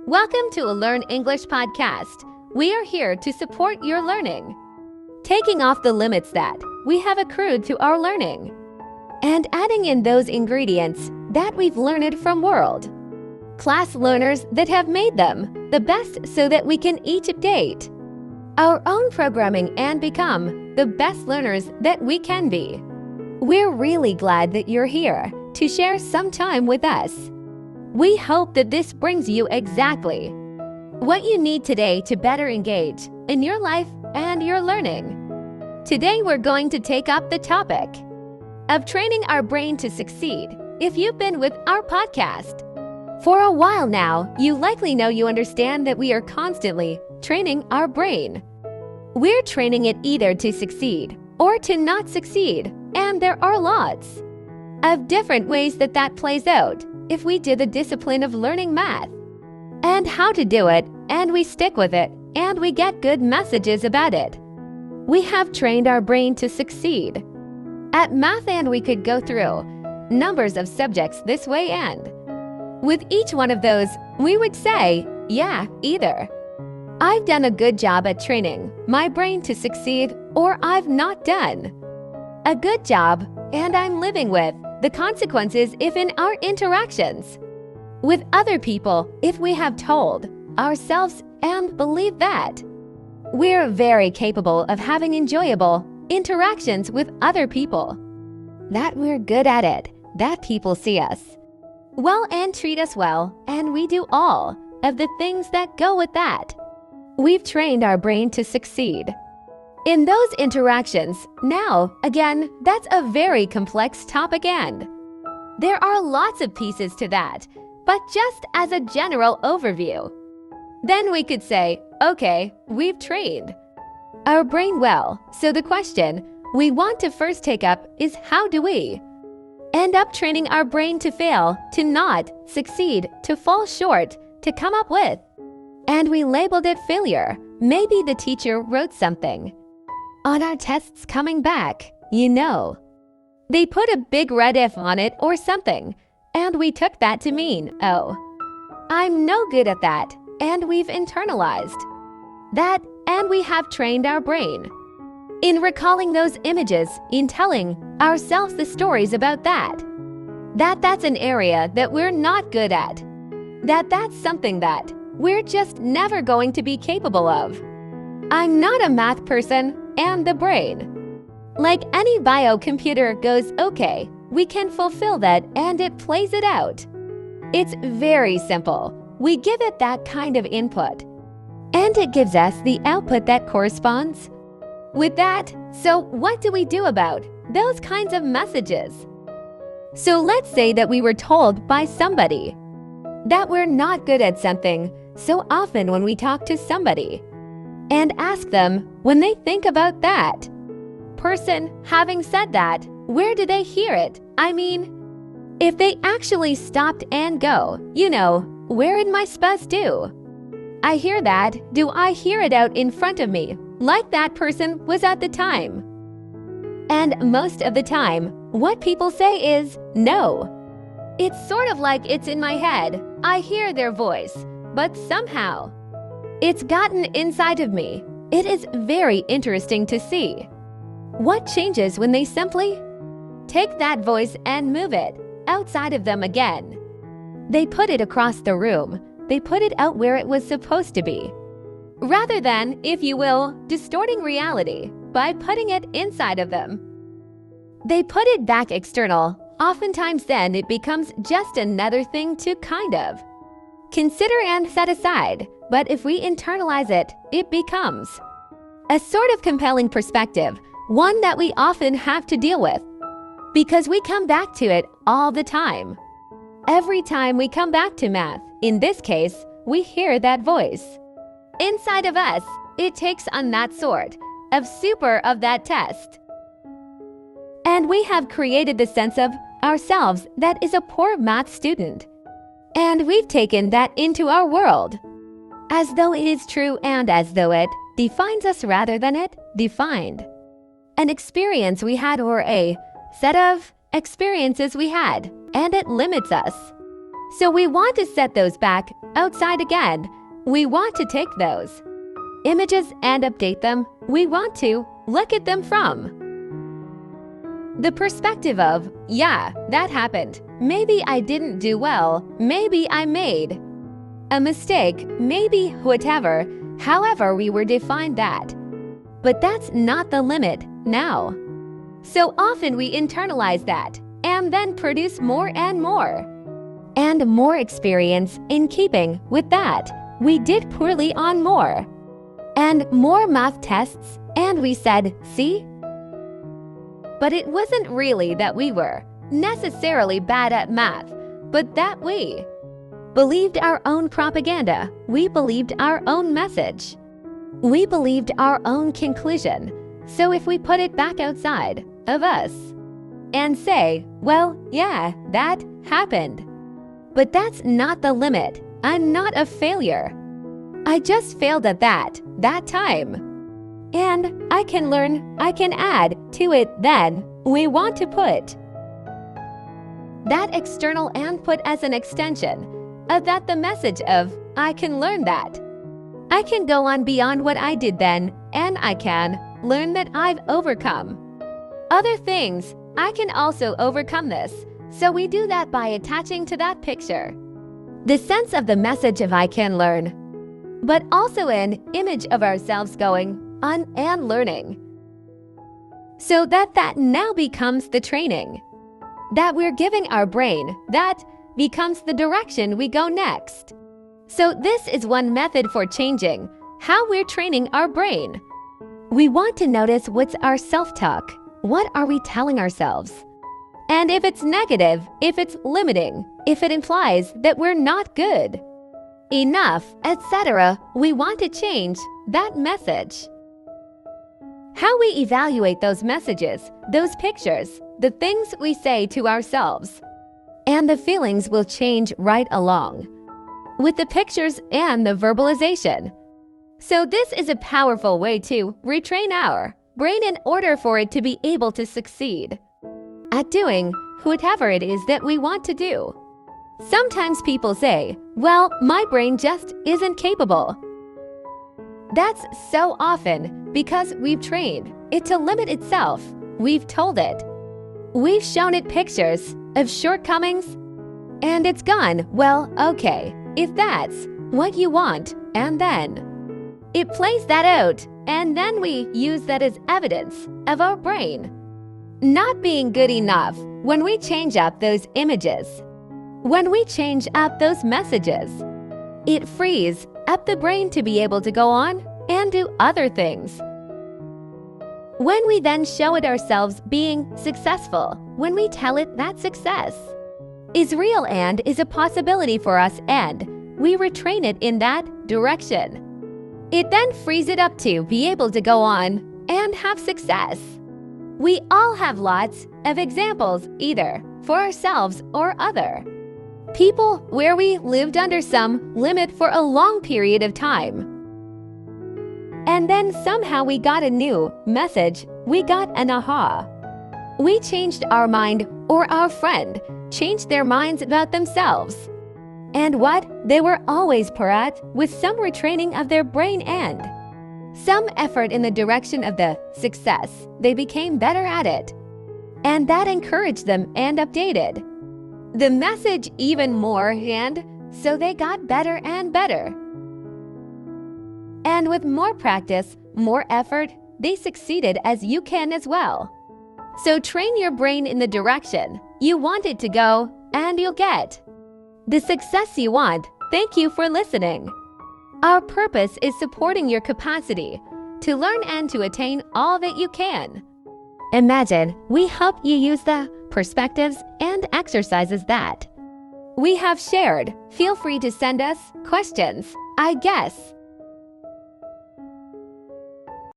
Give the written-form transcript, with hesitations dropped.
Welcome to a Learn English podcast. We are here to support your learning, taking off the limits that we have accrued to our learning, and adding in those ingredients that we've learned from world class learners that have made them the best so that we can each update our own programming and become the best learners that we can be. We're really glad that you're here to share some time with us. We hope that this brings you exactly what you need today to better engage in your life and your learning. Today we're going to take up the topic of training our brain to succeed. If you've been with our podcast for a while now, you likely know you understand that we are constantly training our brain. We're training it either to succeed or to not succeed, and there are lots of different ways that plays out if we do the discipline of learning math and how to do it, and we stick with it, and we get good messages about it. We have trained our brain to succeed at math, and we could go through numbers of subjects this way, and with each one of those, we would say, yeah, either I've done a good job at training my brain to succeed, or I've not done a good job, and I'm living with the consequences if in our interactions with other people, if we have told ourselves and believe that we're very capable of having enjoyable interactions with other people, that we're good at it, that people see us well and treat us well, and we do all of the things that go with that. We've trained our brain to succeed in those interactions. Now, again, that's a very complex topic, and there are lots of pieces to that, but just as a general overview, then we could say, okay, we've trained our brain well. So the question we want to first take up is, how do we end up training our brain to fail, to not succeed, to fall short, to come up with? And we labeled it failure. Maybe the teacher wrote something on our tests coming back, they put a big red F on it or something, and we took that to mean, oh, I'm no good at that, and we've internalized that, and we have trained our brain in recalling those images, in telling ourselves the stories about that's an area that we're not good at, that's something that we're just never going to be capable of. I'm not a math person, and the brain, like any biocomputer, goes, okay, we can fulfill that, and it plays it out. It's very simple. We give it that kind of input, and it gives us the output that corresponds with that. So what do we do about those kinds of messages? So let's say that we were told by somebody that we're not good at something. So often when we talk to somebody and ask them when they think about that person having said that, where do they hear it? I mean, if they actually stopped and go, where am I supposed to? I hear that. Do I hear it out in front of me, like that person was at the time? And most of the time, what people say is no. It's sort of like it's in my head. I hear their voice, but somehow it's gotten inside of me. It is very interesting to see what changes when they simply take that voice and move it outside of them again. They put it across the room. They put it out where it was supposed to be, rather than, if you will, distorting reality by putting it inside of them. They put it back external. Oftentimes then it becomes just another thing to kind of consider and set aside. But if we internalize it, it becomes a sort of compelling perspective, one that we often have to deal with, because we come back to it all the time. Every time we come back to math, in this case, we hear that voice inside of us. It takes on that sort of super of that test. And we have created the sense of ourselves that is a poor math student. And we've taken that into our world, as though it is true and as though it defines us rather than it defined an experience we had or a set of experiences we had, and it limits us. So we want to set those back outside again. We want to take those images and update them. We want to look at them from the perspective of, yeah, that happened. Maybe I didn't do well. Maybe I made a mistake. Maybe whatever. However we were defined that. But that's not the limit now. So often we internalize that and then produce more and more experience in keeping with that. We did poorly on more and more math tests, and we said, see? But it wasn't really that we were necessarily bad at math, but that we believed our own propaganda. We believed our own message. We believed our own conclusion. So if we put it back outside of us and say, well, yeah, that happened. But that's not the limit. I'm not a failure. I just failed at that time. And I can learn, I can add to it then. We want to put that external and put as an extension of that the message of, I can learn that. I can go on beyond what I did then, and I can learn that I've overcome other things. I can also overcome this. So we do that by attaching to that picture the sense of the message of I can learn, but also an image of ourselves going on and learning. So that now becomes the training that we're giving our brain. That becomes the direction we go next. So this is one method for changing how we're training our brain. We want to notice what's our self-talk. What are we telling ourselves? And if it's negative, if it's limiting, if it implies that we're not good enough, etc., we want to change that message. How we evaluate those messages, those pictures, the things we say to ourselves, and the feelings will change right along with the pictures and the verbalization. So this is a powerful way to retrain our brain in order for it to be able to succeed at doing whatever it is that we want to do. Sometimes people say, well, my brain just isn't capable. That's so often because we've trained it to limit itself. We've told it. We've shown it pictures of shortcomings, and it's gone, well, okay, if that's what you want, and then it plays that out, and then we use that as evidence of our brain not being good enough. When we change up those images, when we change up those messages, it frees up the brain to be able to go on and do other things. When we then show it ourselves being successful, when we tell it that success is real and is a possibility for us, and we retrain it in that direction, it then frees it up to be able to go on and have success. We all have lots of examples, either for ourselves or other people, where we lived under some limit for a long period of time. And then somehow we got a new message. We got an aha. We changed our mind, or our friend changed their minds about themselves. And what? They were always parat with some retraining of their brain and some effort in the direction of the success. They became better at it. And that encouraged them and updated the message even more, and so they got better and better. And with more practice, more effort, they succeeded, as you can as well. So train your brain in the direction you want it to go, and you'll get the success you want. Thank you for listening. Our purpose is supporting your capacity to learn and to attain all that you can. Imagine, we hope you use the perspectives and exercises that we have shared. Feel free to send us questions, I guess.